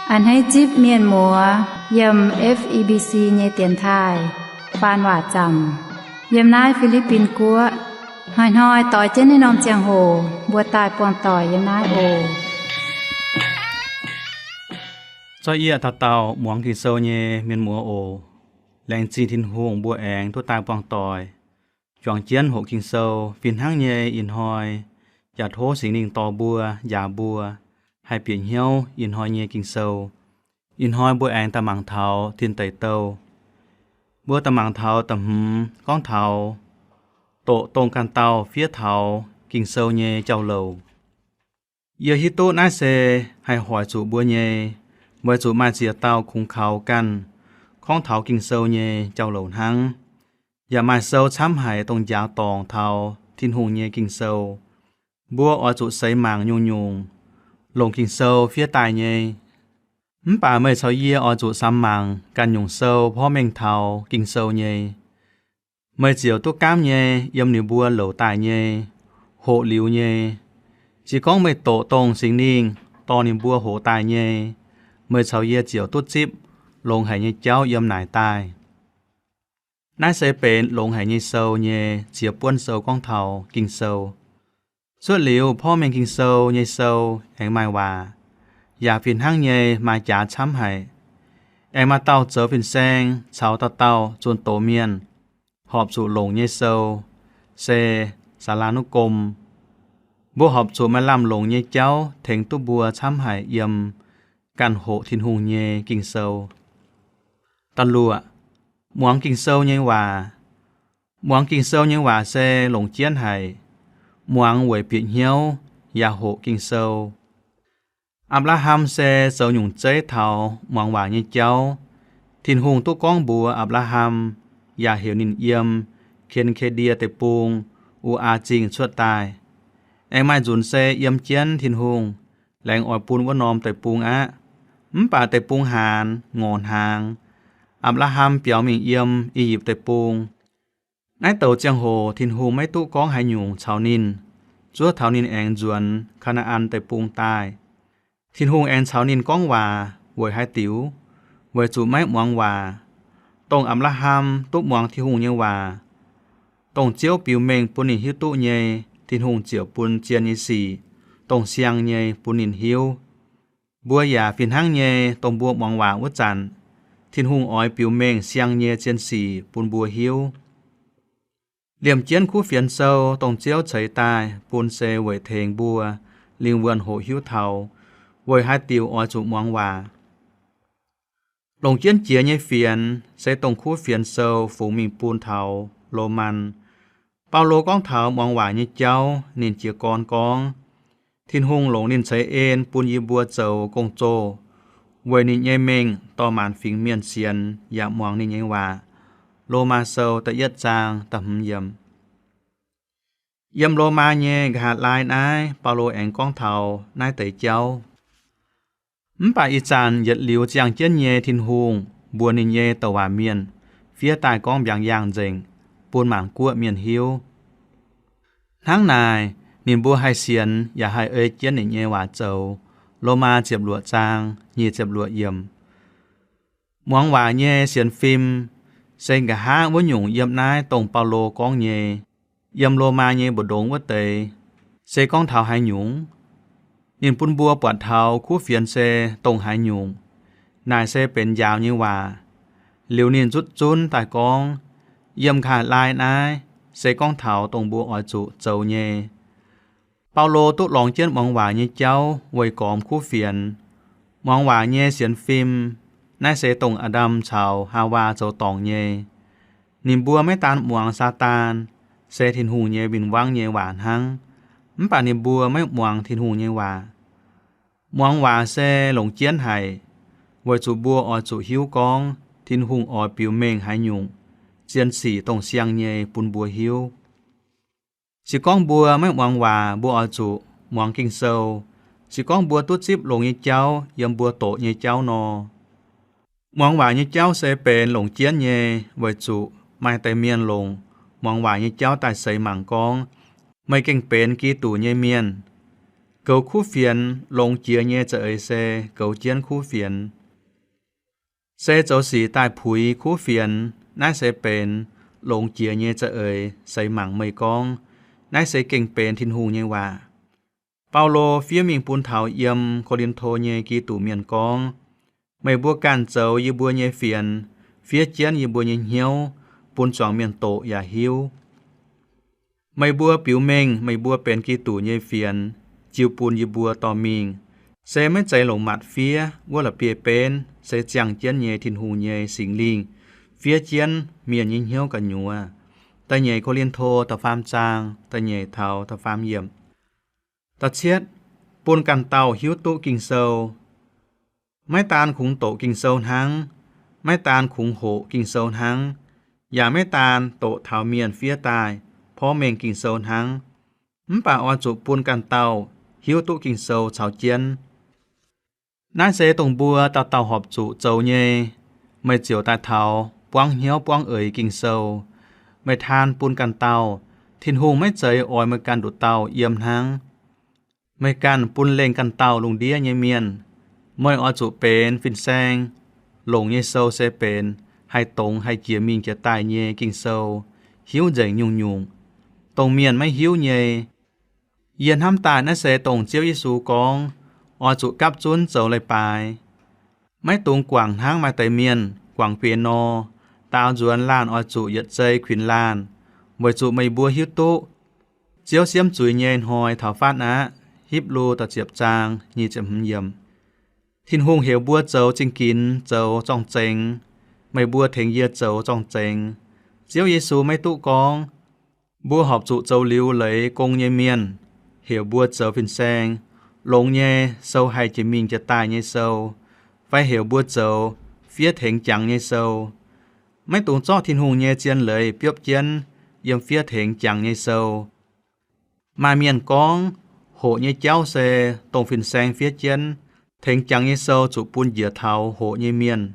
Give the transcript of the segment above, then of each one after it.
Anh hay chip miền mùa yầm FEBC nhé tiền thai phan hỏa chầm yầm nái Philippines cua hỏi tỏi trênในนอมเจียงโหบัวตายปอนตอยยำนายโอcho ia thà tàu muang kỳ sâu nhé miền mùa ổ leng chi thiên huồng bùa eng thu tai pong tỏi chọn chiến hộ kinh sâu phiền hang nhé in hoi giả thố sinh ninh to bùa giả bùa hai biển hiếu in hoi nhé kinh sâu in hoi bùa eng ta mảng thảo thiên tây tâu bùa ta mảng thảo tầm con thảo tổ tông can tàu phía thảo kinh sâu nhé châu lầu giờ hít tốt nái xe hay hỏi chủ bùa nhé với chủ mai chia tàu khung khảoกันของเถากิ่งเซาเย่เจ้าเหล่าทั้งอย่ามาเซาช้ำหายตรงยาวตองเถาทิ้นหงเย่กิ่งเซาบัวอจุใส่หมางยุงลงกิ่งเซาเฟียตายเย่ป่าไม่เฉาเย่อจุซ้ำหมางกันยุงเซาพ่อเม่งเถากิ่งเซาเย่ไม่เจียวตัวก้ามเย่ยำหนิบัวเหล่าตายเย่โหหลิวเย่จีก้องไม่โตตรงสิงนิ่งตอนนิบัวโหตายเย่ไม่เฉาเย่เจียวตุ๊ดจิบลงหายเย่เจ้ายำหน่ายตายนายเสเป็นลงหายเย่เซาเย่เจียวป้วนเซาก้องเทากิ่งเซาส่วนหลิวพ่อเมงกิ่งเซาเย่เซาแห่งไม่ว่าอย่าฟินห้างเย่มาจ่าช้ำหายแองมาเต้าเจอฟินแซงเฉาเต้าจนโตเมียนหอบสู่ลงเย่เซาเซสารานุกรมบัวหอบสู่มาลำลงเย่เจ้าเถงตุบัวช้ำหายยำกันโหทินหงเย่กิ่งเซาตลัวหมวงกิ่งเซายังว่าหมวงกิ่งเซายังว่าเซหลงเจียนไห้หมวงหวยเปียเหี่ยวยาโหกิ่งเซาอับราฮัมเซเซาหยุ่งเจ้เทาหมวงว่ายังเจ้าทินหงตุก้องบัวอับราฮัมยาเหี่ยวนินเยี่ยมเคนเคเดียเตปูงอูอาจิงชวดตายแองไม้จุนเซเยี่ยมเจียนทินหงแหลงอ่อยปูนว่านอมเตปูงอะป่าเตปูงหานงอนหางอับราฮัมเปียวมิงเยี่ยมอียิปต์เตปูงนายเต่าเจียงโหทินหูไม่ตู้ก้องหายหยุ่งชาวนินจั่วเถานินแองจวนคณาอันเตปูงตายทินหูแองชาวนินก้องว่าหวยหายติ๋วหวยจูไม่หมวงว่าตรงอับราฮัมตุ๊บหมวงที่หูยังว่าตรงเจียวปิวเมงปุนินหิวตู้เยทินหูเจียวปุนเจียนยี่สี่ตรงเสียงเยปุนินหิวบัวหยาฟินห้างเยตรงบัวหมวงว่าวัจันทินหุงอ้อยปิวเมงเสียงเยเจียนสีปุนบัวหิวเหลี่ยมเจียนคู่เฟียนเซาตรงเจียวเฉยตายปุนเซเวยเทงบัวลิงเวนโหหิวเทาเวยหายติวอ้อยจุมวงว่าลงเจียนเจียเยเฟียนเซตรงคู่เฟียนเซาฝูงมิงปูนเทาโรมันเปาโลก้องเทามองว่าเยเจ้านินเจียกรก้องทินหุงหลงนินใช้เอ็นปุนยีบัวเจ้ากงโจเวนินเยเมงต่อมานฟิงเมียนเซียนอย่ามองนินเยว่าโลมาเซลตะเย็ดจางตะหำเยี่ยมโลมาเยกหาลายนายเปาโลแองก้องเทานายเตยเจ้าป่าอีจานยัดหลิวจางเจียนเยทินหุงบัวนินเยตะวาเมียนเฟียตายก้องบางอย่างเจงปูนหมานกัวเมียนหิวทั้งนายนินบัวไฮเซียนอย่าให้เอ้ยเจียนนินเยว่าเจ้าโลมาเจ็บหลวจางยีเจ็บหลวเยี่ยมมองว่าเย่เสียนฟิล์มเซ็งกะฮะว่าหยุ่งเยี่ยมนายตรงเปาโลก้องเย่เยี่ยมโลมาเย่บดดงว่าเตยเซก้องเท้าหายหยุ่งนินปุ่นบัวปวดเท้าคู่เฟียนเซตรงหายหยุ่งนายเซเป็นยาวยี่ว่าเหลียวนินจุดจุนแต่ก้องเยี่ยมขาดลายนายเซก้องเท้าตรงบัวอ่อยจุเจ้าเย่เปาโลตุหลองเจียนมองว่าเย่เจ้าไว้กอมคู่เฟียนมองว่าเย่เสียนฟิล์มนายเสตงอดัมชาวฮาวาเจ้าตองเย่นิมบัวไม่ตานหมวงซาตานเสทินหูเย่บินวังเย่หวานหังป่านิมบัวไม่หมวงทินหูเย่ว่ามองว่าเสหลงเจียนไห้ไว้จูบัวออจูหิวกองทินหุงออปิวเมงหายหยุ่งเจียนสีตรงเสียงเย่ปุนบัวหิวสิก้องบัวไม่หวังว่าบัวอจุหวังกิ่งเซลสิก้องบัวตุ้ดซิบลงยี่เจ้ายำบัวโตยี่เจ้านอหวังว่ายี่เจ้าเสเป็นหลงเจียนเย่ไว้จุไม่แต่เมียนลงหวังว่ายี่เจ้าแต่ใส่หมังกองไม่เก่งเป็นกีตู่เย่เมียนก Cầu khu phiền lông chia nhé trở xe cầu chiến khu phiền. Xe dấu sĩ tại phúi khu phiền nái sẽ bền lông chia nhé trở xây mảng mây con nái sẽ kinh bền thiên hù nhé hòa. Paulo phía mình buôn thảo yếm Corinto nhé kỳ tủ miền con. Mày bua càn dấu như bua nhé phiền phía chiến như bua nhé hiếu buôn chọn miền tổ giả hiếu. Mày bua biểu mình mày bua bền kỳ tủ nhé phiền chiều buôn như bua tò mình. Sẽ mấy chạy lồng mặt phíaว่าlà bìa bên sẽ chẳng chiến nhé thiên hù nhé xỉn linh phía chiến miền nhìn hiếu cả nhùa ta nhé có liên thô ta pham trang ta nhé thảo ta pham yểm ta chết buôn càn tàu hiếu tụ kinh sâu mấy tàn khủng tổ kinh sâu hăng mấy tàn khủng hộ kinh sâu hăngอย่าmấy tàn tổ thảo miền phía tài phó mền kinh sâu hăng bà oan chủ buôn càn tàu hiếu tụ kinh sâu chào chiến. Nãy sẽ tổng bùa tàu họp chủ châu nhê, mày chiều tại thảo, quang hiếu quang ơi kinh sâu, mày than buôn càn tàu, thiên hùng mấy trời ỏi mày càn đụt tàu yếm hăng, mày càn buôn lên càn tàu lùng đĩa nhê miền, mày ở chủ bền phình sang, lùng nhê sâu sẽ bền, hay tông hay chia mình kia tài nhê kinh sâu, hiếu dậy nhung nhung, tông miền mấy hiếu nhê, yên ham tài nãy sẽ tổng chiếu Giêsu con. Ở chủ cấp chốn dấu lại bài. Mấy tung quảng hang mai tây miền, quảng piano, tạo duẩn lan ở chủ yết dây khuyến lan. Bởi chủ mây bua hiếu tụ. Chiếu xiêm chuối nhên hồi thảo phát á, hiếp lưu tà chiếp trang, nhì chậm hâm yếm. Thiên hùng hiểu bua dấu chính kín, dấu trong chênh. Mây bua thênh yết dấu trong chênh. Chiếu Giêsu mấy tụ con. Bua họp chủ dấu lưu lấy công nhê miền. Hiểu bua dấu phiên sang. Lông nhé sâu hay chỉ mình cho tài nhé sâu. Phải hiểu bua dấu, phía thịnh chẳng nhé sâu. Mấy tụng cho thiên hùng nhé chiên lời biếp chiên, yếm phía thịnh chẳng nhé sâu. Mà miền con, hộ nhé cháu xe, tổng phiền sang phía chiên, thịnh chẳng nhé sâu chủ buôn dựa thảo hộ nhé miền.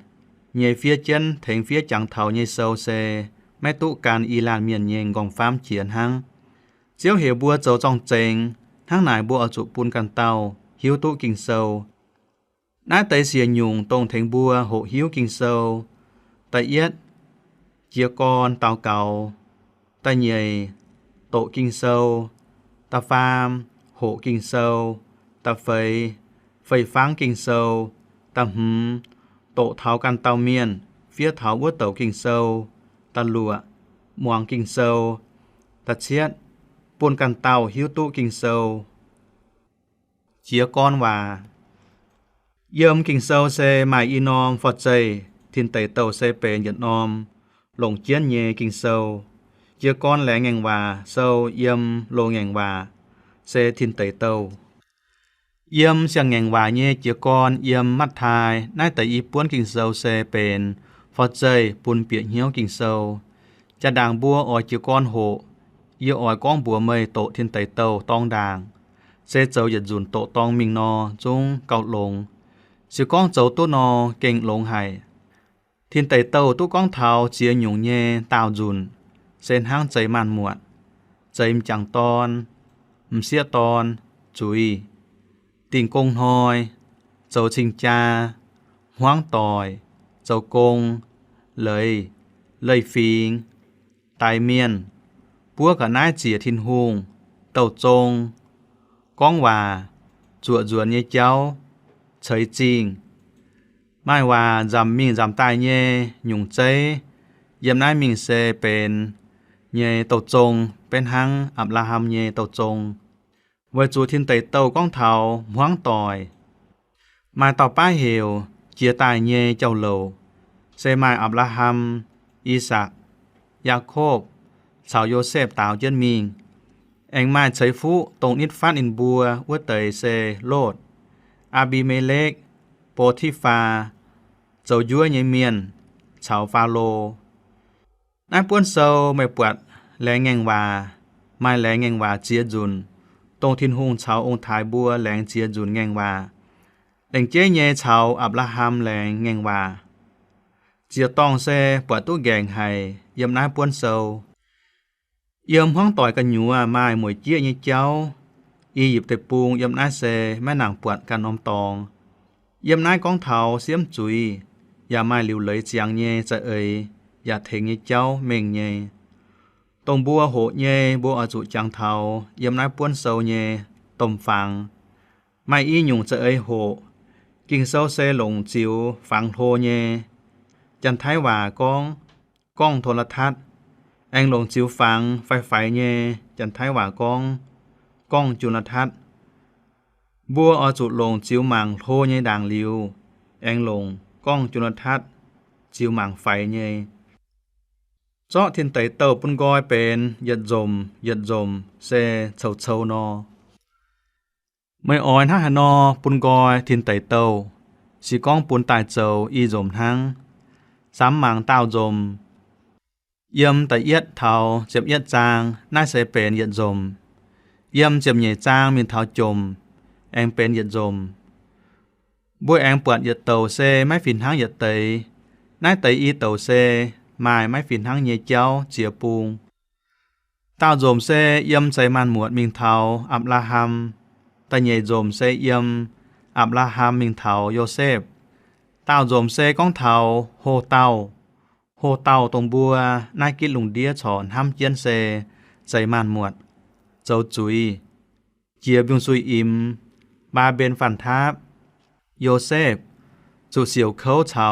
Nhé phía chiên, thịnh phía chẳng thảo nhé sâu xe, mấy tụ can y lan miền nhé gong phám chiến hăng. Chiếu hiểu bua dấu trong chênh, tháng nải bua ở trụ buôn càn tàu, hiếu tụ kinh sâu. Nãy tới xìa nhung tông thánh bua hộ hiếu kinh sâu. Ta yết, chia con tàu cầu. Ta nhầy, tổ kinh sâu. Ta pham, hộ kinh sâu. Ta phây, phây pháng kinh sâu. Ta tổ tháo càn tàu miền, phía tháo bua tàu kinh sâu. Ta lụa, muang kinh sâu. Ta chiết, buôn càn tàu hiếu tụ kinh sâu. Chia con và yếm kinh sâu xe mài y nòm phọt dây, thiên tẩy tàu xe bề nhận nòm, lồng chiến nhê kinh sâu. Chia con lẽ ngành và sâu yếm lô ngành và xe thiên tẩy tàu. Yếm sang ngành và nhê chia con yếm mắt thai, nái tẩy y buôn kinh sâu xe bền, phọt dây buôn biển hiếu kinh sâu. Cha đàng bua ỏi chia con hộ, yêu ỏi con bùa mây tổ thiên tẩy tàu tông đàng. Sẽ dấu dật dùn tổ tông mình nó chung cầu lồng. Sự con dấu tốt nó kênh lồng hải. Thiên tẩy tàu tốt con thảo chia nhung nhê tàu dùn. Xên hang cháy màn muộn. Cháy chẳng ton. Xía ton. Chúi. Tình công hoi. Dấu trình cha. Hoang tòi. Dấu công. Lời. Lời phình. Tài miền. Búa cả nái chìa thiên hùng. Tàu trông. Con hòa, chùa ruột như cháu, chơi chinh. Mai hòa dằm mình dằm tài nhé, nhung cháy. Dìm nái mình sẽ bên nhé tàu trông, bên hăng ạp la hàm nhé tàu trông. Với chủ thiên tẩy tàu con thảo, hoang tòi. Mai tàu bái hiểu, chia tài nhé châu lầu. Sẽ mai ạp la hàm, Isaac, Jacob, Sao Joseph tạo chân mình. Anh mai cháy phú tổng ít phát in bùa với tẩy xe lốt. Abimelech, Potiphar, dấu dúa nhé miền, cháu pha lô. Nãy buôn sâu mẹ bọt lẽ ngành và, mai lẽ ngành và chia dùn. Tổng thiên hùng cháu ông thái bùa lẽ chia dùn ngành và. Đánh chế nhé cháu Abraham lẽ ngành và. Chia tông xe bọt tú gẹn hay, dâm nãy buôn sâu. Yếm hoang tỏi cả nhúa mai mỗi chia như cháu. y dịp tệ buông yếm nái xe mẹ nàng buộc can ôm tòng yếm nái con thảo xiêm chuốiอย่าmai liều lấy chiang nhẹจะเอ่ยอย่าเทงยี่เจ้าเมงเย่ตรงบัวโหเย่บัวอาจุจังเทาเยี่ยมนายป้วนเซาเย่ต้มฟังไม่อีหยุ่งจะเอ่ยโหกิงเซาเซหลงจิวฟังโทเย่จันท้ายว่าก้องโทรทัศน์แองหลงจิวฟังไฟเย่จันท้ายว่าก้องจุลทัศน์บัวอาจุหลงจิวมังโทเย่ด่างลิวแองหลงก้องจุลทัศน์จิวหมางไฟเย่เจาะthiên tẩy tàu ปุ่นกอยเป็นยัดจมเซเฉานอไม่อ่อยถ้าหนอปุ่นกอยthiên tẩy tàu สีก้องปุ่นตายเจ้าอีจมทั้งสามหมางเต้าจมเยี่ยมแต่เอียดเทาเจ็บเอียดจางน่าเสเป็นยัดจมเยี่ยมเจ็บใหญ่จางมีเท้าจมแองเป็นยัดจมบัวแองปวดยัดเต่าเซไม่ฝินทั้งยัดเตยนายเตยอีเต่าเซมายไม่ฝินทั้งเย่เจ้าเจียปูงเต้าโจมเซเยี่ยมใจมันหมวดมิงเทาอับลาฮัมแต่เย่โจมเซเยี่ยมอับลาฮัมมิงเทาโยเซฟเต้าโจมเซก้องเทาโฮเต้าตรงบัวนายกิดลุงเดียฉอนห้ามเจียนเซใจมันหมวดเจ้าจุยเจียบยุงซุยอิมบาเบนฝันทับโยเซฟจุเสียวเขาเฉา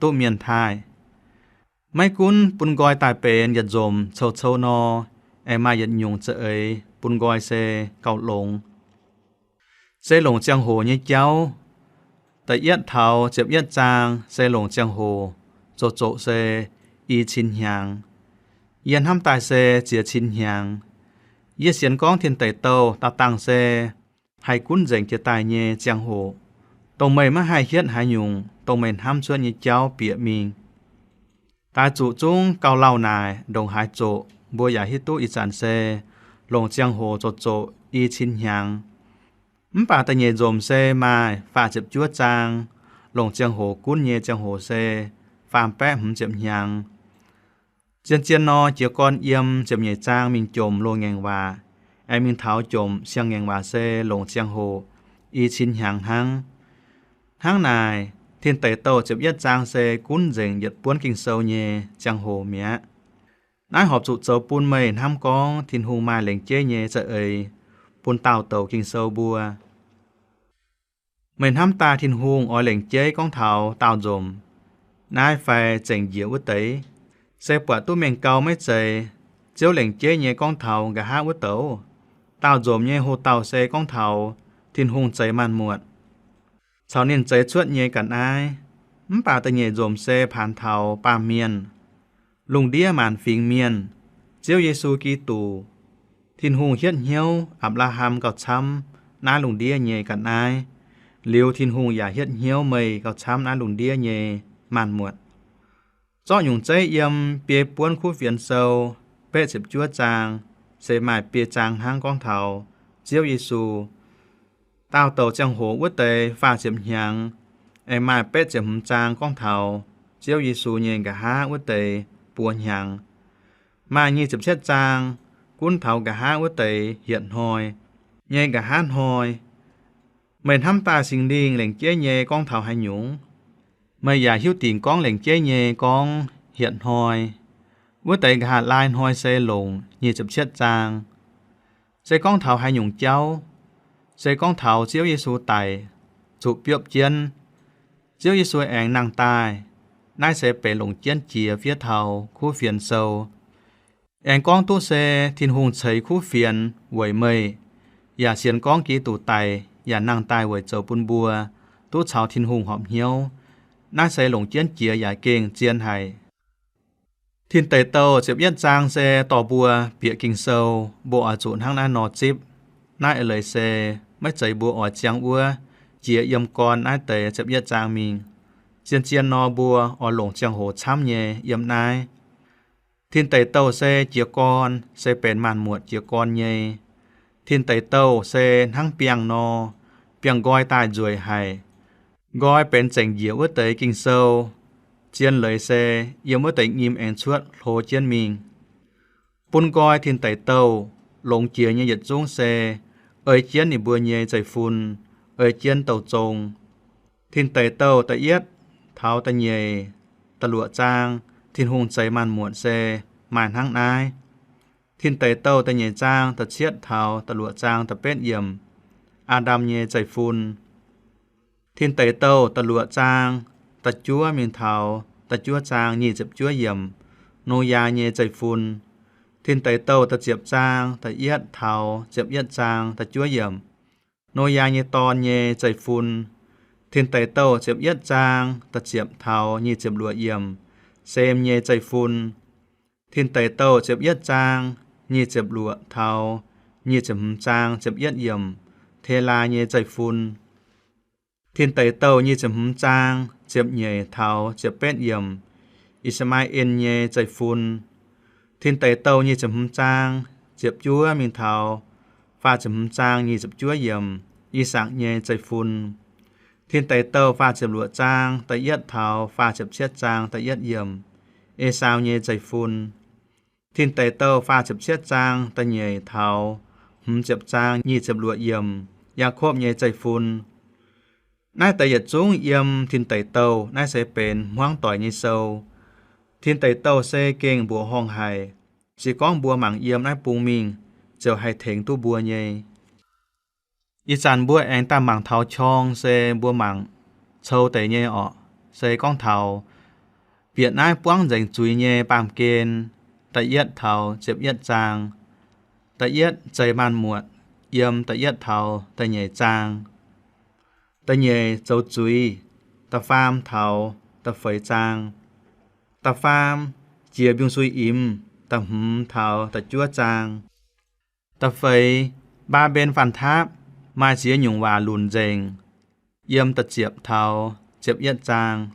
ตุเมียนทายไม่กุนปุ่นกอยตายเป็นยัดจมเฉานอไอมายัดยุงเจเอยปุ่นกอยเซเก่าหลงเซหลงเจียงโหเนี่ยเจ้าแต่เอียดเทาเจ็บเอียดจางเซหลงเจียงโหโจเซอีชินหยางเยียนห้ามตายเซเจียชินหยางเยี่ยเสียนก้องthiên tẩy tàuตาตังเซให้กุนเจงเจตายเย่เจียงโหตรงไม่มาให้เฮียดหายยุงตรงไม่ห้ามชวนยี่เจ้าเปียมิงตาจุจุงเกาเล่านายดงหายโจบัวใหญ่ฮิตุอีจานเซหลงเจียงโหโจอีชินหยางป่าตะเยโจมเซมาฝ่าเจ็บจั่วจางหลงเจียงโหกุนเยเจียงโหเซฟามแปะหืมเจ็บหยางเจียนนอเจียกอนเยี่ยมเจ็บใหญ่จางมิงจมโลงแงงวาไอมิงเท้าจมเสียงแงงวาเซหลงเจียงโหอีชินหยางห้างนายthiên tẩy tàu chụp yết giang xe cún dình yết buôn kinh sâu nhẹ giang hồ mía nái họp trụ dấu buôn mây ham con thiên hùng mai lệnh chế nhẹ sợ ấy buôn tàu tàu kinh sâu bùa mình ham ta thiên hùng ở lệnh chế con thảo tàu dùm nái phải chỉnh diệu với tấy xe quả tu mình cầu mấy trời chiếu lệnh chế nhẹ con thảo gà hát với tàu tàu dùm nhẹ hồ tàu xe con thảo thiên hùng chạy man muộn sau niênใจชวดเยกันอายป่าตะเยโจมเซผ่านเทาป่าเมียนลุงเดียหมานฟิงเมียนเจ้าเยซูกีตูทินหงเฮียนเหียวอับราฮัมเกาช้ำน้าลุงเดียเยกันอายเลียวทินหงอย่าเฮียนเหียวเมยเกาช้ำน้าลุงเดียเยหมานหมวดจ้อหยุ่งใจเยี่ยมเปียป้วนคู่เฟียนเซาเป๊ะสิบจั่วจางเสหมายเปียจางห้างกองเทาเจ้าเยซูตาวเต่าจังโหวัดเตยฝ่าเสียมหยังไอมาเป็ดเสียมจางก้องเทาเจียวเยซูเยงกะฮะวัดเตยปวนหยังมายี่สิบเช็ดจางกุ้นเทากะฮะวัดเตยเหียนหอยเยงกะฮะหอยเหมือนทำตาสิงดิงเหล่งเจ๊เยก้องเทาให้หยุงไม่อยากหิ้วติ่งก้องเหล่งเจ๊เยก้องเหียนหอยวัดเตยกะฮะลายหอยเซหลงยี่สิบเช็ดจางเซก้องเทาให้หยุงเจ้าเซก้องเถาเจียวเยซูไตจุเปียบเจียนเจียวเยซูแองนางตายนายเสเปหลงเจียนเจียเฟียเถาคู่เฟียนเซาแองก้องตู้เซทินหงเฉยคู่เฟียนไหวเมยอย่าเสียนก้องกีตู่ไตอย่านางตายไหวเจ้าปุนบัวตู้เฉาทินหงหอมเหี่ยวนายเสหลงเจียนเจียอย่าเก่งเจียนไห้ทินเตยเตาเจ็บยัดจางเซต่อบัวเปียกิงเซาโบอาจุนทั้งนานอจิบนายเลยเซไม่ใจบัวอ่อเจียงอัวเจียยำกรนายเตยเจ็บยัดจางมิงเจียนนอบัวอ่อหลงเจียงโหช้ำเย่ยำนายทินเตยเต้าเซเจียกรเซเป็นมันหมวดเจียกรเย่ทินเตยเต้าเซทั้งเปียงนอเปียงกอยตายจวยไห้กอยเป็นเจงเหยียวเตยกิงเซาเจียนเลยเซเยี่ยมเตยยิมแอนชวดโหเจียนมิงปุ่นกอยทินเตยเต้าหลงเจียเนี่ยหยัดจุ้งเซ ơi chiến thì bùa nhẹ chạy phun ơi chiến tàu trông thiên tây tàu ta yết tháo ta nhẹ ta lụa trang thiên hùng chạy màn muộn xe màn hăng ai thiên tây tàu ta nhẹ trang ta chiết tháo ta lụa trang ta pết yểm Adam nhẹ chạy phun thiên tây tàu ta lụa trang ta chúa miền tháo ta chúa trang nhị dập chúa yểm nô ya nhẹ chạy phun thiên tây tàu ta diệp trang ta yết tháo diệp yết trang ta chúa yểm nô ya nhẹ ton nhẹ chạy phun thiên tây tàu diệp yết trang ta diệp tháo nhị diệp lụa yểm xem nhẹ chạy phun thiên tây tàu diệp yết trang nhị diệp lụa tháo nhị diệp trang diệp yết yểm thế la nhẹ chạy phun thiên tây tàu nhị diệp trang diệp nhẹ tháo diệp pet yểm Ismail nhẹ chạy phun thiên tây tàu nhị diệp trang diệp chúa miền tháo pha diệp trang nhị diệp chúa yểm Isaac nhẹ chạy phun thiên tây tàu pha diệp lụa trang ta yết tháo pha diệp chiết trang ta yết yểm Esau nhẹ chạy phun thiên tây tàu pha diệp chiết trang ta nhẹ tháo diệp trang nhị diệp lụa yểm Jacob nhẹ chạy phun nai tây yết chúng yểm thiên tây tàu nai sẽเป็นhoang tỏi như sâu thiên tây tàu sẽ king bùa hong hải chỉ con bùa mảng yểm nai pung mình giờ hay thèn tu bùa nhẹอีจันบัวแองตามหมังเทาช่องเซบัวหมังโชว์แต่เย่อเซก้องเทาเปียดน้ายป้วงเจงจุยเย่ปามเกณฑ์ตะเอียดเทาเจ็บเอียดจางตะเอียดใจมันหมวดเยี่ยมตะเอียดเทาตะเย่จางตะเย่โจจุยตะฟามเทาตะเฟยจางตะฟามเจียบยุงซุยอิ่มตะหืมเทาตะจั่วจางตะเฟยบาเบนฟันทับmai chia nhung và lùn dền yếm tật chiệp thao chiệp yết trang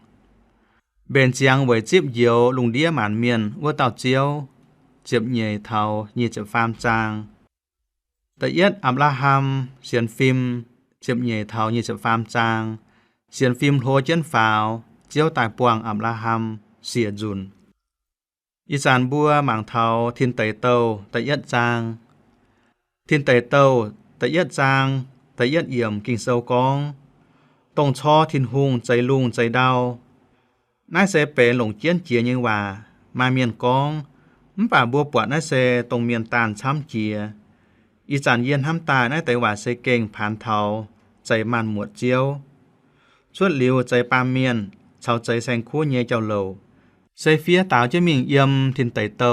bên chiang với chiệp diều lùng đĩa màn miền vua tàu chiếu chiệp nhảy thao như chiệp pham trang tật yết Abraham xiên phim chiệp nhảy thao như chiệp pham trang xiên phim hô chân phào chiếu tài quang Abraham xìa dùn y sàn bua mảng thao thiên tây tàu tật yết trang thiên tây tàuตะเอียดจางตะเอียดเอี่ยมกิ่งเซากองตรงช่อทินหุงใจลุงใจดาวนายเสเป็นหลงเจียนเจียยังว่ามาเมียนกองป่าบัวปวดนายเสตรงเมียนตานช้ำเจียอีจานเย็นห้ำตายนายแต่ว่าเสเก่งผ่านเทาใจมันหมวดเจียวชวดหลิวใจปามเมียนชาวใจแสงคู่เย่เจ้าเหลวเสเฟียตาวจะมิงเอี่ยมทินไตเตา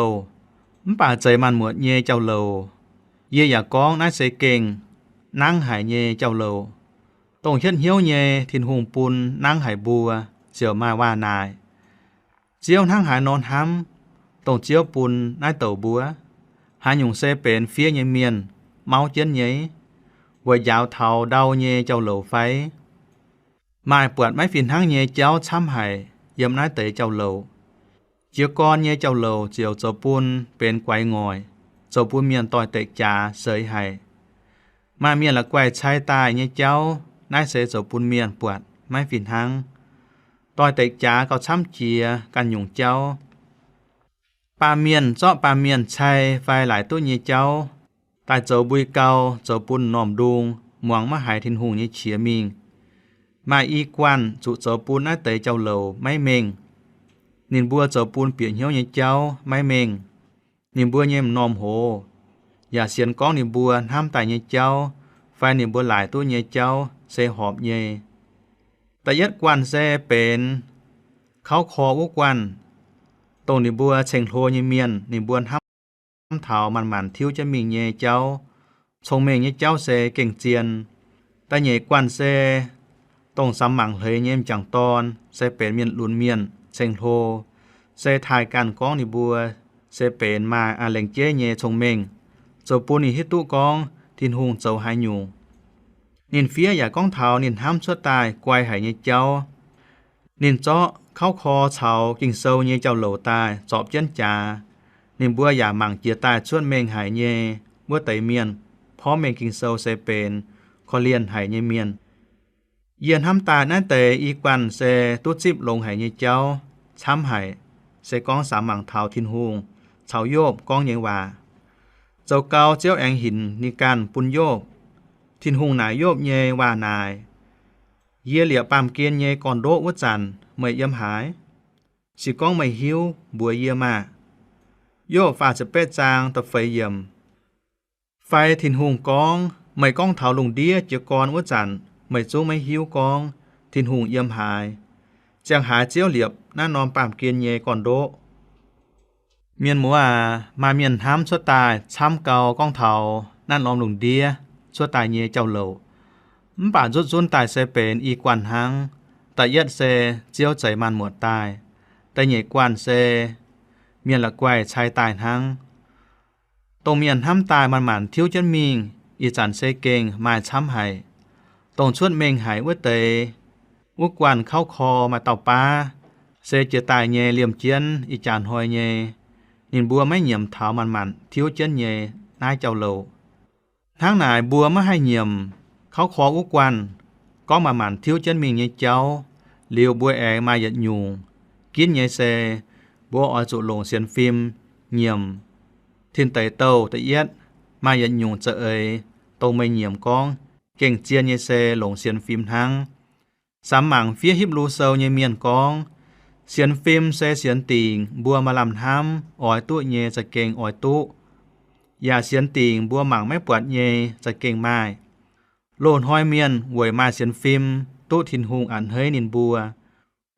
ป่าใจมันหมวดเย่เจ้าเหลวเยี่ยอยากก้องนายเสเก่งนั่งหายเย่เจ้าโลตรงเช่นเหี้ยวเย่ทินหงปุนนั่งหายบัวเจียวมาว่านายเจียวนั่งหายนอนห้ำตรงเจียวปุนนายเต่าบัวหาหยุ่งเสเป็นเฟียเย่เมียนเมาเจียนเย่วัยยาวเทาเดาเย่เจ้าโลไฟมายปวดไม้ฝิ่นทั้งเย่เจ้าช้ำหายเยี่ยมนายเตะเจ้าโลเจียวก้อนเย่เจ้าโลเจียวเจ้าปุนเป็นไกวงอยโจปุนเมียนต่อยเตะจ่าเสยให้มาเมียนละไกวใช้ตายเนี่ยเจ้านายเสยโจปุนเมียนปวดไม่ฝินหังต่อยเตะจ่าก็ช้ำเจียกันหยุ่งเจ้าปาเมียนเจาะปาเมียนใช้ไฟหลายตู้เนี่ยเจ้าตายโจบุยเกาโจปุนนอมดุงหมวงมาหายทินหุงเนี่ยเฉียมิงมาอีกวันจุโจปุนนายเตะเจ้าเหลวไม่เมงนินบัวโจปุนเปลี่ยนเหี้ยวเนี่ยเจ้าไม่เมงนิมบัวเยี่ยมนอมโหอย่าเสียนก้องนิมบัวห้ามตายเยี่ยเจ้าไฟนิมบัวหลายตัวเยี่ยเจ้าเสหอบเยี่ยแต่ยัดกวนเสเป็นเขาคอวุกวันตรงนิมบัวเชงโทเยี่ยเมียนนิมบัวห้ามเท้ามันทิวจะมีเยี่ยเจ้าชงเมงเยี่ยเจ้าเสเก่งเจียนแต่เยี่ยกวนเสตรงสำมังเลยเยี่ยมจังตอนเสเป็นเมียนลุนเมียนเชงโทเสทายการก้องนิมบัวเสเป็นมาอาเลงเจเยชงเมงโจปูนิฮิตุกองทินหุงโจหายอยู่นินเฟียอย่าก้องเท้านินห้ามชั่วตายกวายหายเยเจ้านินเจาะเข้าคอเฉากิ่งเซาเยเจ้าโหลตายจอบเจียนจ่านินบัวอย่าหมั่งเจียตายชวนเมงหายเยบัวไตเมียนเพราะเมงกิ่งเซาเสเป็นคอเลียนหายเยเมียนเยียนห้ามตายนั่นแต่อีกวันเสตุจิบลงหายเยเจ้าช้ำหายเสก้องสามหมั่งเท้าทินหุงเฉาโยบก้องยังว่าเจ้าเกาเจ้าแองหินนิการปุญโยบ Thiên hùng nải yốp nhê và nải. Dìa lịa bàm kiên nhê còn đỗ vất dàn mày yếm hái. Chỉ con mày hiếu bùa dìa mà. Yô phà sẽ bết giang tập phây yếm. Phai thiên hùng con mày con thảo lùng đĩa chữa con vất dàn mày chú mày hiếu con thiên hùng yếm hái. Chàng hái chiếu liệp ná nòm bàm kiên nhê còn đỗ. Miền múa mà miền hám xuất tài chăm cầu con thảo nán nòm lùng đĩa xuất tài nhê châu lầu. Bà rút run tài xe bền y quan hăng. Tại yết xe chiếu chảy màn muộn tài. Tại nhảy quan xe miền là quay chai tài hăng. Tổng miền hăm tài màn thiếu chân mình. Y chẳng xe kênh mai chăm hải. Tổng suốt mình hải ước tế. Ước quan khao kho mà tàu ba. Xe chữa tài nhẹ liềm chiến y chẳng hồi nhẹ. Nhìn bùa mấy nhiệm thảo màn thiếu chân nhẹ nai châu lầu. Tháng này bùa mới hay nhiệm. Khao khó ước quan. Có mà thiếu chân mình như cháu. Liều bùa ẻ mà giật nhung. Kiến nhẹ xe. Bùa ở trụ lộn xiên phim. Nhiệm. Thiên tẩy tàu tại yết. Mà giật nhung trợ ấy. Tàu mây nhiệm con. Kênh chiên như xe lộn xiên phim hăng. Sám mảng phía hiếp lưu sâu như miền con. Xiên phim xe xiên tình. Bùa mà làm ham. Ói tụ nhẹ ra kênh ói tụ. Và xiên tình bùa mảng mấy bọt nhẹ ra kênh mai. Lộn hoi miền, quầy mà xiên phim, tụ thiên hùng ảnh hơi nín bùa.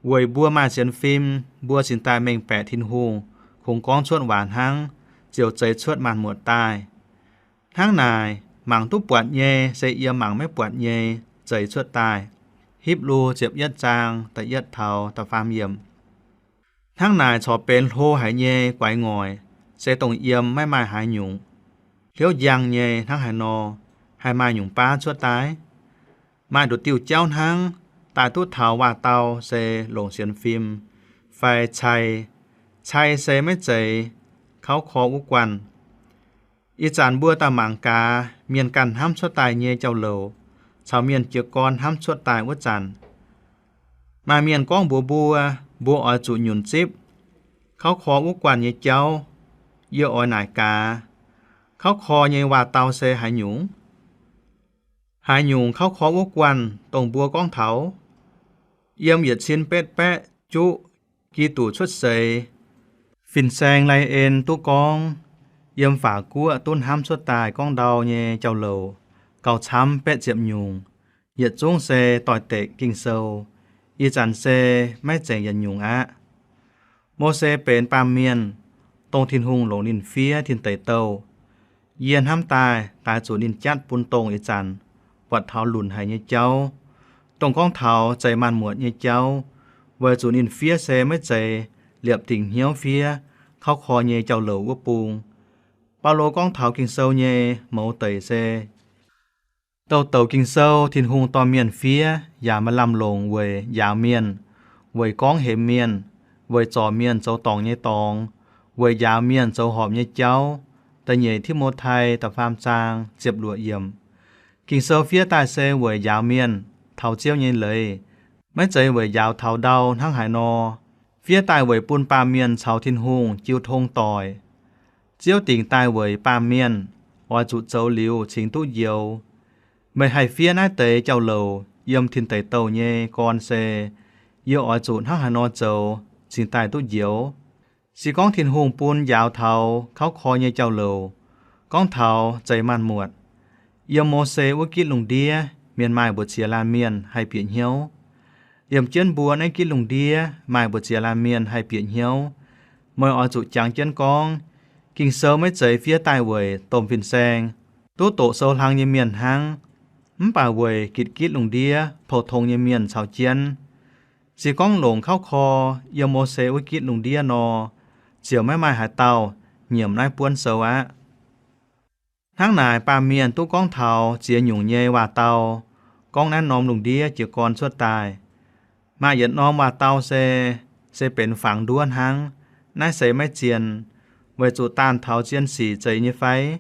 Quầy bùa mà xiên phim, bùa xin tài mình bẻ thiên hùng, khung con chuột hàn hăng, chiều cháy chuột màn muộn tai. Tháng này, mảng túc bọt nhê, sẽ yếm mảng mấy bọt nhê, cháy chuột tai. Hiếp lưu chiếp yết trang, tại yết thảo, ta phàm yếm. Tháng này cho bên hô hải nhê, quái ngồi, sẽ tổng yếm mấy mai hải nhung. Thiếu giang nhê, tháng hải nô. Hai mai nhung ba chuột tái. Mai đột tiêu cháu hăng. Tại tút thảo và tàu xe lộn xiên phim. Phải chay. Chay xe mấy chạy. Kháo khó úc quan. Y chán bua ta mạng cá. Miền cằn hăm chuột tài nhê châu lầu. Chào miền chứa con hăm chuột tài út chán. Mà miền con bùa. Bùa ở trụ nhùn chếp. Kháo khó úc quan nhê cháu. Yêu ở nải cá. Kháo khó nhê và tàu xe hải nhũng. Hải nhung khao khó ước quan, tổng bùa con thảo. Yếm yết xin bết bét, chú, kỳ tủ xuất xầy. Phìn xanh lai ên tu con. Yếm phả cua tôn ham xuất tài con đào nhé châu lầu. Cầu chăm bết diệm nhung. Yết chung xe tỏi tệ kinh sâu. Y chẳng xe mấy chèn yết nhung á. Mô xe bến ba miền. Tông thiên hùng lỗ nín phía thiên tẩy tàu. Yên ham tài chủ nín chát bún tông y chẳng. Vật thảo lùn hay như cháu. Tổng con thảo chạy màn muộn như cháu. Với chủ nín phía xe mới chạy. Liệp tình hiếu phía. Khóc khó như cháu lầu của bùng. Bao lô con thảo kinh sâu như mẫu tẩy xe. Tàu kinh sâu thiên hùng to miền phía. Giả mà làm lồng với giả miền. Với con hệ miền. Với trò miền cháu tòng như tòng. Với giả miền cháu họp như cháu. Tại nhảy thiết mô thay tập phàm trang. Diệp lụa yểm. Kinh sâu phía tài xe với giáo miền, thảo chiếu nhìn lời. Mấy chạy với giáo thảo đau thăng hải nò. Phía tài với bùn ba miền chào thiên hùng chiêu thông tỏi. Chiếu tình tài với ba miền, hoa trụ châu liu chính tụ diều. Mấy hải phía nái tế châu lầu, yếm thiên tế tàu nhé con xe. Yêu hoa trụ thăng hải nò châu, chính tài tụ diều. Chỉ con thiên hùng bùn giáo thảo, khóc khó nhé châu lầu. Con thảo chạy màn muộn. Yếm mô xe ước kít lùng đĩa, miền mai bột xìa lan miền hay biển hiếu. Yếm chân bùa nấy kít lùng đĩa, mai bột xìa lan miền hay biển hiếu. Mời ở trụ trắng chân con, kinh sâu mấy giấy phía tai vời tôm phiền sen. Tốt tổ sâu lăng như miền hăng. Bà vời kít lùng đĩa, phổ thông như miền xào chiên. Chỉ con lồng khao kho, yếm mô xe ước kít lùng đĩa nò. Chiều mấy mai hải tàu, nhiễm nai buôn sâu á. Tháng này ba miền tu con thảo chia nhung nhê và tàu. Con nán nóm lùng đĩa chỉ con suốt tài. Mà dẫn nóm và tàu sẽเป็นphẳng đuôn hăng. Nái sẽ mấy chiền. Với chủ tàn thảo chiên xỉ chạy như phái.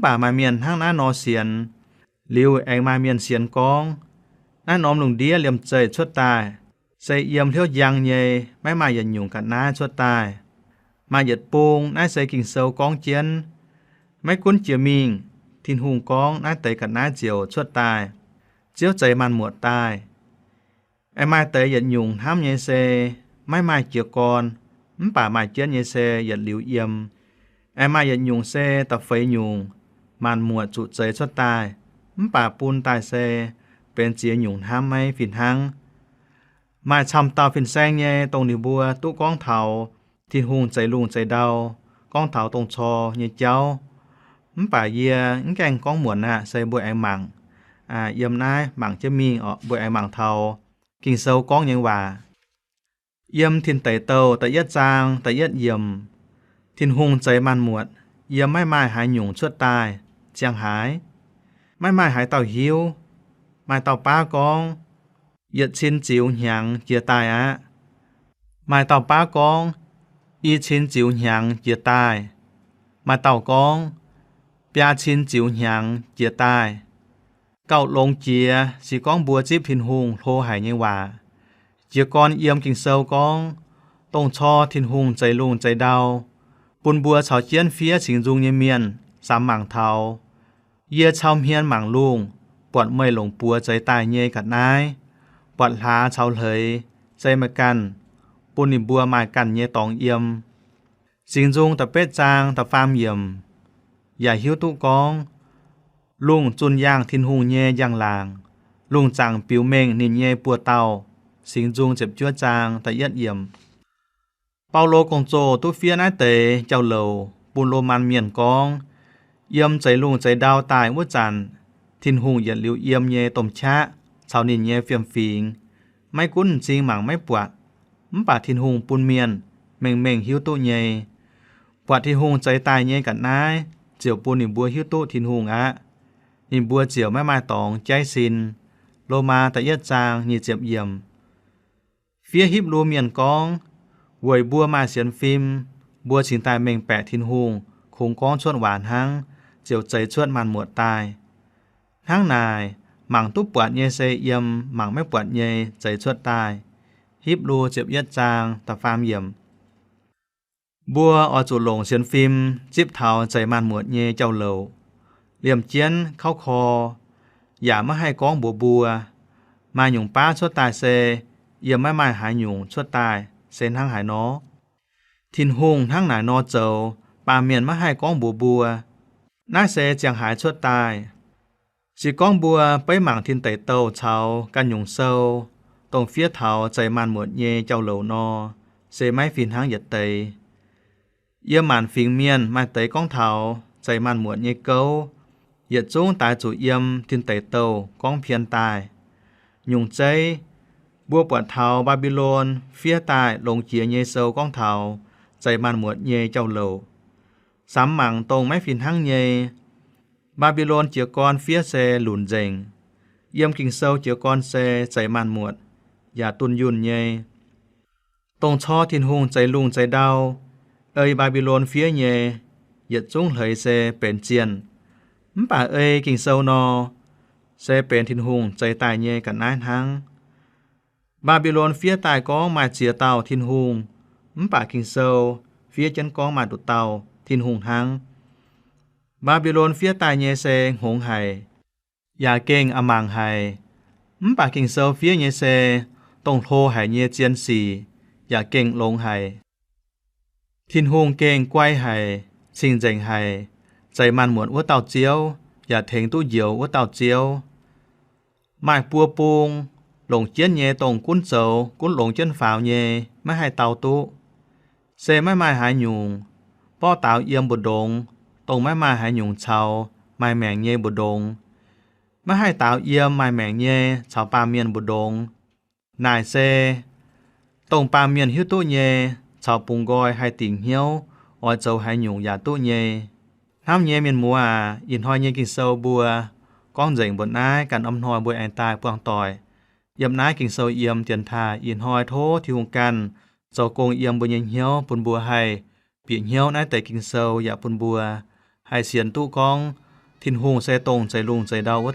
Bà mà miền hăng ná nó xiên. Liu anh mà miền xiên con. Nán nóm lùng đĩa liềm chạy suốt tài. Sẽ yếm thiếu giang nhê. Mấy mà dẫn nhung cả ná suốt tài. Mà dẫn bùng nái sẽ kinh sâu con chiên. Mấy cuốn chìa mình, thiên hùng con nái tới cả nái chiều chuột tai chiếuใจมันหมวดตายไอ้ไม้เตยหยัดยุงห้ามเยเซไม้ไม้เจียวกอนป่าไม้เจียนเยเซหยัดหลิวเอี่ยมไอ้ไม้หยัดยุงเซตะเฟยยุงมันหมวดจุใจชุดตายป่าปูนตายเซเป็นเจียยุงห้ามไม่ฝินหังไม้ชำเตาฝินแซงเยตรงนิบัวตู้ก้องเถาที่หุงใจลุงใจเดาก้องเถาตรงชอเยเจ้าป่าเยียแกงก้องหมวนน่ะเซบัวไอหมังyếm nai mảng chế mi ở bụi ai mảng thầu kinh sâu có những và yếm thiên tẩy tàu tại yết giang tại yết yếm thiên hùng cháy man muộn yếm mai mai hái nhung chuột tai chiang hái mai mai hái tàu hiu mai tàu pa con yết chín chiếu nhang chia tai á mai tàu pa con y chín chiếu nhang chia tai mai tàu con bia chín chiếu nhang chia tai cậu lông chia chỉ con bùa chip thiên hùng thô hải như hòa chia con yếm kinh sâu con tông cho thiên hùngใจลุงใจเดาปุ่นบัวเฉาเจียนเฟียสิงจุงเยเมียนสามหมางเทาเยี่ยเช่าเฮียนหมางลุงปวดเมื่อยหลงปัวใจตายเย่กัดนายปวดหาเฉาเลยใจมากันปุ่นนิบัวมากันเย่ตองเยี่ยมสิงจุงตะเป็ดจางตะฟามเยี่ยมอย่าหิวตุกองลุงจุนย่างทินหุงเย่ย่างลางลุงจังปิวเมงนินเย่ปัวเตาสิงจุงเจ็บจั่วจางแต่ยัดเยี่ยมเปาโลกงโจตุเฟียนายเตเจ้าเหลวปุนโรมันเมียนกองเยี่ยมใจลุงใจดาวตายวัวจันทินหุงเหยียดหลิวเยี่ยมเย่ต้มชะชาวนินเย่เฟียมฟิงไม่กุ้นจริงหมังไม่ปวดป่าทินหุงปุนเมียนเมงหิวตุเย่ปวดทินหุงใจตายเย่กันนายเจียวปุนนิบัวหิวตุทินหุงอะนิบัวเจียวไม่มาตองใจสินโลมาแต่ยัดจางหยีเจ็บเยี่ยมเฟียฮิบรูเมียนกองหวยบัวมาเสียนฟิมบัวฉิงตายเมงแปะทินหุงคงก้องชวนหวานหังเจียวใจชวนมันหมวดตายทั้งนายหมังตุปวดเยเซเยี่ยมหมังไม่ปวดเยใจชวนตายฮิบรูเจ็บยัดจางตะฟามเยี่ยมบัวอจุหลงเสียนฟิมจิบเทาใจมันหมวดเยเจ้าเหลวเหลี่ยมเจียนเข้าคออย่าไม่ให้ก้องบัวมาหยุ่งป้าชดตายเซเยี่ยมไม่หายหยุ่งชดตายเซนทั้งหายนอทินหงทั้งหนายนอเจ้าปาเมียนไม่ให้ก้องบัวน่าเซเจียงหายชดตายสิก้องบัวไปหมั่งทินไตเต้าเชากันหยุ่งเซาตรงเฟี้ยเถาใจมันหมดเยเจ้าเหลวนอเซไม่ฟินทั้งหยัดเตยเยี่ยมมันฟิงเมียนมาเตยก้องเถาใจมันหมดเยเก้าเหยียดจุ้งตายจู่เยี่ยมทินไตเต้าก้องเพียนตายหยุ่งใจบัวปวดเทาบาบิโลนเฟี้ยตายลงเจียเยโซก้องเทาใจมันหมวดเยเจ้าเหลวสามหมังตรงไม่ฟินทั้งเยบาบิโลนเจียกรเฟี้ยเซหลุนเจงเยี่ยมกิงโซเจียกรเซใจมันหมวดอย่าตุนยุนเยตรงช่อทินหงใจลุงใจเดาบาบิโลนเฟี้ยเยเหยียดจุ้งเหยเซเป็นเจียนป่ากิงโซนอเซเป็นทินหงใจตายเยกันนายทั้งบาบิโลนเฟี้ยตายก้องมาเจียเตาทินหุงป่าคิงโซเฟี้ยจันก้องมาดุเตาทินหุงทั้งบาบิโลนเฟี้ยตายเยเซหงไห่ยาเก่งอมังไห่ป่าคิงโซเฟี้ยเยเซตรงโทไห่เยเจียนสี่ยาเก่งลงไห่ทินหุงเก่งกวยไห่ชิงเจงไห่ใจมันหมวนวัวเตาเจียวอย่าเถงตู้เหี่ยววัวเตาเจียวไม้ปัวปูงหลงเจียนเย่ตรงกุ้นเสากุ้นหลงเจียนฝาวเย่ไม่ให้เตาตุเซไม่หายหยุ่งป้อเตาเยี่ยมบดงตรงไม่หายหยุ่งเชาไม่แมงเย่บดงไม่ให้เตาเยี่ยมไม่แมงเย่เชาปาเมียนบดงนายเซตรงปาเมียนหิ้วตู้เย่เชาปุงกอยให้ติ่งเหี้ยวออยเจ้าหายหยุ่งอย่าตู้เย่น้ำเย่เมียนมัวอินหอยเย่กินเซาบัวก้องเจ๋งบนน้ายกันอมหอยบัวแอนตายปวงต่อยยำนายกิ่งโซเยี่ยมเตียนทาอินหอยโทที่วงกันเจ้ากงเยี่ยมบนยังเหี้ยวปนบัวให้เปลี่ยนเหี้ยวนายแต่กิ่งโซอย่าปนบัวให้เสียนตู้กองทินหงใจตรงใจลุงใจเดาว่า